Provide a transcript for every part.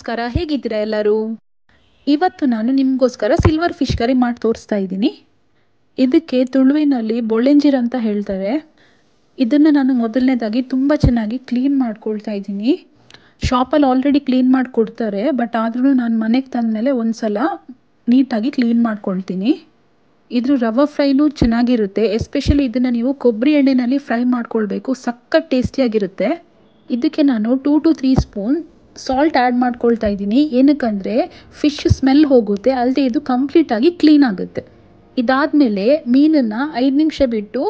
ನಮಸ್ಕಾರ, ಹೇಗಿದ್ದೀರಾ ಎಲ್ಲರೂ? ಇವತ್ತು ನಾನು ನಿಮಗೋಸ್ಕರ ಸಿಲ್ವರ್ ಫಿಶ್ ಕರಿ ಮಾಡಿ ತೋರಿಸ್ತಾ ಇದ್ದೀನಿ. ಇದಕ್ಕೆ ತುಳುವಿನಲ್ಲಿ ಬೊಳೆಂಜಿರ್ ಅಂತ ಹೇಳ್ತಾರೆ. ಇದನ್ನು ನಾನು ಮೊದಲನೇದಾಗಿ ತುಂಬ ಚೆನ್ನಾಗಿ ಕ್ಲೀನ್ ಮಾಡ್ಕೊಳ್ತಾ ಇದ್ದೀನಿ. ಶಾಪಲ್ಲಿ ಆಲ್ರೆಡಿ ಕ್ಲೀನ್ ಮಾಡಿ ಕೊಡ್ತಾರೆ, ಬಟ್ ಆದ್ರೂ ನಾನು ಮನೆಗೆ ತಂದಮೇಲೆ ಒಂದು ಸಲ ನೀಟಾಗಿ ಕ್ಲೀನ್ ಮಾಡ್ಕೊಳ್ತೀನಿ. ಇದ್ರ ರವೆ ಫ್ರೈನೂ ಚೆನ್ನಾಗಿರುತ್ತೆ. ಎಸ್ಪೆಷಲಿ ಇದನ್ನು ನೀವು ಕೊಬ್ಬರಿ ಎಣ್ಣೆಯಲ್ಲಿ ಫ್ರೈ ಮಾಡ್ಕೊಳ್ಬೇಕು, ಸಖತ್ ಟೇಸ್ಟಿಯಾಗಿರುತ್ತೆ. ಇದಕ್ಕೆ ನಾನು 2 to 3 ಸ್ಪೂನ್ ಸಾಲ್ಟ್ ಆ್ಯಡ್ ಮಾಡ್ಕೊಳ್ತಾ ಇದ್ದೀನಿ. ಏನಕ್ಕಂದರೆ ಫಿಶ್ ಸ್ಮೆಲ್ ಹೋಗುತ್ತೆ, ಅಲ್ಲದೆ ಇದು ಕಂಪ್ಲೀಟಾಗಿ ಕ್ಲೀನ್ ಆಗುತ್ತೆ. ಇದಾದಮೇಲೆ ಮೀನನ್ನು 5 ನಿಮಿಷ ಬಿಟ್ಟು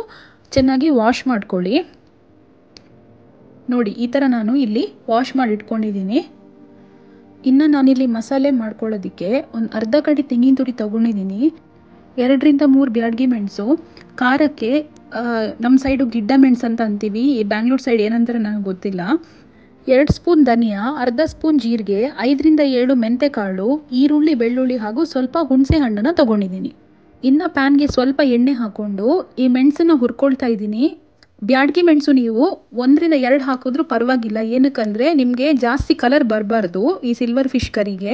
ಚೆನ್ನಾಗಿ ವಾಶ್ ಮಾಡ್ಕೊಳ್ಳಿ. ನೋಡಿ, ಈ ಥರ ನಾನು ಇಲ್ಲಿ ವಾಶ್ ಮಾಡಿ ಇಟ್ಕೊಂಡಿದ್ದೀನಿ. ಇನ್ನು ನಾನಿಲ್ಲಿ ಮಸಾಲೆ ಮಾಡ್ಕೊಳ್ಳೋದಕ್ಕೆ ಒಂದು ಅರ್ಧ ಕಡಿ ತೆಂಗಿನ ತುರಿ ತೊಗೊಂಡಿದ್ದೀನಿ, 2 ರಿಂದ 3 ಬ್ಯಾಡಗಿ ಮೆಣಸು, ಖಾರಕ್ಕೆ ನಮ್ಮ ಸೈಡು ಗಿಡ್ಡ ಮೆಣಸು ಅಂತ ಅಂತೀವಿ, ಈ ಬ್ಯಾಂಗ್ಳೂರ್ ಸೈಡ್ ಏನಂತಾರೆ ನನಗೆ ಗೊತ್ತಿಲ್ಲ, 2 ಸ್ಪೂನ್ ಧನಿಯಾ, ಅರ್ಧ ಸ್ಪೂನ್ ಜೀರಿಗೆ, 5 ರಿಂದ 7 ಮೆಂತೆಕಾಳು, ಈರುಳ್ಳಿ, ಬೆಳ್ಳುಳ್ಳಿ ಹಾಗೂ ಸ್ವಲ್ಪ ಹುಣಸೆ ಹಣ್ಣನ್ನು ತೊಗೊಂಡಿದ್ದೀನಿ. ಇನ್ನು ಪ್ಯಾನ್ಗೆ ಸ್ವಲ್ಪ ಎಣ್ಣೆ ಹಾಕ್ಕೊಂಡು ಈ ಮೆಣಸನ್ನು ಹುರ್ಕೊಳ್ತಾ ಇದ್ದೀನಿ. ಬ್ಯಾಡಗಿ ಮೆಣಸು ನೀವು 1 ರಿಂದ 2 ಹಾಕಿದ್ರೂ ಪರವಾಗಿಲ್ಲ, ಏನಕ್ಕಂದರೆ ನಿಮಗೆ ಜಾಸ್ತಿ ಕಲರ್ ಬರಬಾರ್ದು ಈ ಸಿಲ್ವರ್ ಫಿಶ್ ಕರಿಗೆ.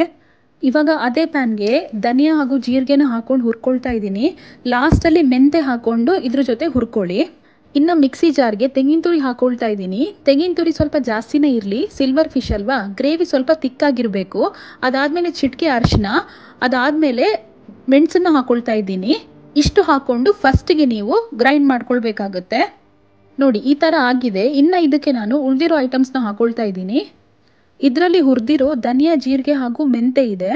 ಇವಾಗ ಅದೇ ಪ್ಯಾನ್ಗೆ ಧನಿಯಾ ಹಾಗೂ ಜೀರಿಗೆನ ಹಾಕ್ಕೊಂಡು ಹುರ್ಕೊಳ್ತಾ ಇದ್ದೀನಿ. ಲಾಸ್ಟಲ್ಲಿ ಮೆಂತೆ ಹಾಕ್ಕೊಂಡು ಇದ್ರ ಜೊತೆ ಹುರ್ಕೊಳ್ಳಿ. ಇನ್ನು ಮಿಕ್ಸಿ ಜಾರ್ಗೆ ತೆಂಗಿನ ತುರಿ ಹಾಕ್ಕೊಳ್ತಾ ಇದ್ದೀನಿ. ತೆಂಗಿನ ತುರಿ ಸ್ವಲ್ಪ ಜಾಸ್ತಿನೇ ಇರಲಿ, ಸಿಲ್ವರ್ ಫಿಶ್ ಅಲ್ವಾ, ಗ್ರೇವಿ ಸ್ವಲ್ಪ ತಿಕ್ಕಾಗಿರಬೇಕು. ಅದಾದಮೇಲೆ ಚಿಟಿಕೆ ಅರಿಶಿನ, ಅದಾದಮೇಲೆ ಮೆಣಸನ್ನು ಹಾಕ್ಕೊಳ್ತಾ ಇದ್ದೀನಿ. ಇಷ್ಟು ಹಾಕ್ಕೊಂಡು ಫಸ್ಟಿಗೆ ನೀವು ಗ್ರೈಂಡ್ ಮಾಡ್ಕೊಳ್ಬೇಕಾಗತ್ತೆ. ನೋಡಿ, ಈ ಥರ ಆಗಿದೆ. ಇನ್ನು ಇದಕ್ಕೆ ನಾನು ಉಳಿದಿರೋ ಐಟಮ್ಸ್ನ ಹಾಕ್ಕೊಳ್ತಾ ಇದ್ದೀನಿ. ಇದರಲ್ಲಿ ಹುರಿದಿರೋ ಧನಿಯಾ, ಜೀರಿಗೆ ಹಾಗೂ ಮೆಂತೆ ಇದೆ.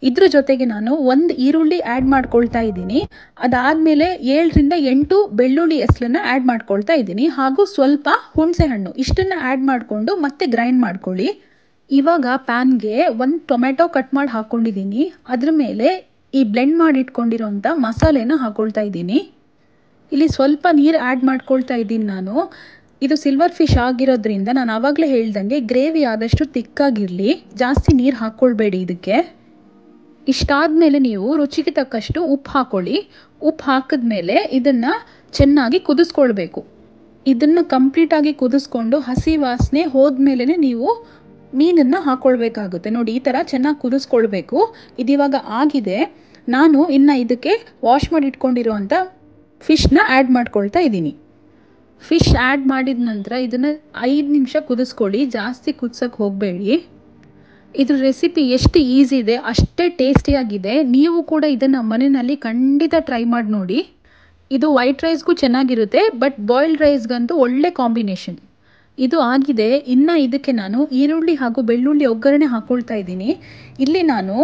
ಇದ್ರ ಜೊತೆಗೆ ನಾನು 1 ಈರುಳ್ಳಿ ಆ್ಯಡ್ ಮಾಡ್ಕೊಳ್ತಾ ಇದ್ದೀನಿ. ಅದಾದಮೇಲೆ 7 ರಿಂದ 8 ಬೆಳ್ಳುಳ್ಳಿ ಎಸ್ಲನ್ನು ಆ್ಯಡ್ ಮಾಡ್ಕೊಳ್ತಾ ಇದ್ದೀನಿ, ಹಾಗೂ ಸ್ವಲ್ಪ ಹುಣಸೆ ಹಣ್ಣು. ಇಷ್ಟನ್ನು ಆ್ಯಡ್ ಮಾಡಿಕೊಂಡು ಮತ್ತೆ ಗ್ರೈಂಡ್ ಮಾಡ್ಕೊಳ್ಳಿ. ಇವಾಗ ಪ್ಯಾನ್ಗೆ 1 ಟೊಮೆಟೊ ಕಟ್ ಮಾಡಿ ಹಾಕ್ಕೊಂಡಿದ್ದೀನಿ. ಅದ್ರ ಮೇಲೆ ಈ ಬ್ಲೆಂಡ್ ಮಾಡಿ ಇಟ್ಕೊಂಡಿರೋಂಥ ಮಸಾಲೆನ ಹಾಕ್ಕೊಳ್ತಾ ಇದ್ದೀನಿ. ಇಲ್ಲಿ ಸ್ವಲ್ಪ ನೀರು ಆ್ಯಡ್ ಮಾಡ್ಕೊಳ್ತಾ ಇದ್ದೀನಿ ನಾನು. ಇದು ಸಿಲ್ವರ್ ಫಿಶ್ ಆಗಿರೋದ್ರಿಂದ ನಾನು ಆವಾಗಲೇ ಹೇಳ್ದಂಗೆ ಗ್ರೇವಿ ಆದಷ್ಟು ತಿಕ್ಕಾಗಿರಲಿ, ಜಾಸ್ತಿ ನೀರು ಹಾಕ್ಕೊಳ್ಬೇಡಿ ಇದಕ್ಕೆ. ಇಷ್ಟಾದಮೇಲೆ ನೀವು ರುಚಿಗೆ ತಕ್ಕಷ್ಟು ಉಪ್ಪು ಹಾಕ್ಕೊಳ್ಳಿ. ಉಪ್ಪು ಹಾಕಿದ್ಮೇಲೆ ಇದನ್ನು ಚೆನ್ನಾಗಿ ಕುದಿಸ್ಕೊಳ್ಬೇಕು. ಇದನ್ನು ಕಂಪ್ಲೀಟಾಗಿ ಕುದಿಸ್ಕೊಂಡು ಹಸಿ ವಾಸನೆ ಹೋದ್ಮೇಲೆ ನೀವು ಮೀನನ್ನು ಹಾಕ್ಕೊಳ್ಬೇಕಾಗುತ್ತೆ. ನೋಡಿ, ಈ ಥರ ಚೆನ್ನಾಗಿ ಕುದಿಸ್ಕೊಳ್ಬೇಕು. ಇದಿವಾಗ ಆಗಿದೆ. ನಾನು ಇನ್ನು ಇದಕ್ಕೆ ವಾಶ್ ಮಾಡಿ ಇಟ್ಕೊಂಡಿರೋವಂಥ ಫಿಶ್ನ ಆ್ಯಡ್ ಮಾಡ್ಕೊಳ್ತಾ ಇದ್ದೀನಿ. ಫಿಶ್ ಆ್ಯಡ್ ಮಾಡಿದ ನಂತರ ಇದನ್ನು 5 ನಿಮಿಷ ಕುದಿಸ್ಕೊಳ್ಳಿ, ಜಾಸ್ತಿ ಕುದಿಸೋಕ್ಕೆ ಹೋಗಬೇಡಿ. ಇದ್ರ ರೆಸಿಪಿ ಎಷ್ಟು ಈಸಿ ಇದೆ ಅಷ್ಟೇ ಟೇಸ್ಟಿಯಾಗಿದೆ. ನೀವು ಕೂಡ ಇದನ್ನು ಮನೆಯಲ್ಲಿ ಖಂಡಿತ ಟ್ರೈ ಮಾಡಿ ನೋಡಿ. ಇದು ವೈಟ್ ರೈಸ್ಗೂ ಚೆನ್ನಾಗಿರುತ್ತೆ, ಬಟ್ ಬಾಯ್ಲ್ಡ್ ರೈಸ್ಗಂತೂ ಒಳ್ಳೆ ಕಾಂಬಿನೇಷನ್. ಇದು ಆಗಿದೆ. ಇನ್ನು ಇದಕ್ಕೆ ನಾನು ಈರುಳ್ಳಿ ಹಾಗೂ ಬೆಳ್ಳುಳ್ಳಿ ಒಗ್ಗರಣೆ ಹಾಕ್ಕೊಳ್ತಾ ಇದ್ದೀನಿ. ಇಲ್ಲಿ ನಾನು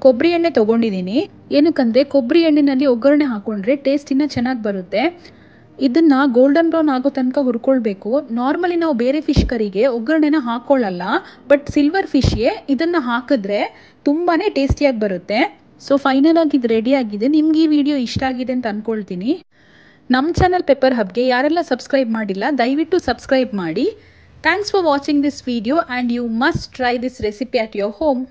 ಕೊಬ್ಬರಿ ಎಣ್ಣೆ ತೊಗೊಂಡಿದ್ದೀನಿ. ಏನಕ್ಕಂದರೆ ಕೊಬ್ಬರಿ ಎಣ್ಣೆಯಲ್ಲಿ ಒಗ್ಗರಣೆ ಹಾಕ್ಕೊಂಡ್ರೆ ಟೇಸ್ಟ್ ಇನ್ನೂ ಚೆನ್ನಾಗಿ ಬರುತ್ತೆ. ಇದನ್ನು ಗೋಲ್ಡನ್ ಬ್ರೌನ್ ಆಗೋ ತನಕ ಹುರ್ಕೊಳ್ಬೇಕು. ನಾರ್ಮಲಿ ನಾವು ಬೇರೆ ಫಿಶ್ ಕರಿಗೆ ಒಗ್ಗರಣೆನ ಹಾಕ್ಕೊಳ್ಳಲ್ಲ, ಬಟ್ ಸಿಲ್ವರ್ ಫಿಶ್ಗೆ ಇದನ್ನು ಹಾಕಿದ್ರೆ ತುಂಬಾ ಟೇಸ್ಟಿಯಾಗಿ ಬರುತ್ತೆ. ಸೊ ಫೈನಲ್ ಆಗಿ ಇದು ರೆಡಿ ಆಗಿದೆ. ನಿಮ್ಗೆ ಈ ವಿಡಿಯೋ ಇಷ್ಟ ಆಗಿದೆ ಅಂತ ಅಂದ್ಕೊಳ್ತೀನಿ. ನಮ್ಮ ಚಾನಲ್ ಪೆಪ್ಪರ್ ಹಬ್ಗೆ ಯಾರೆಲ್ಲ ಸಬ್ಸ್ಕ್ರೈಬ್ ಮಾಡಿಲ್ಲ, ದಯವಿಟ್ಟು ಸಬ್ಸ್ಕ್ರೈಬ್ ಮಾಡಿ. Thanks for watching this video and you must try this recipe at your home.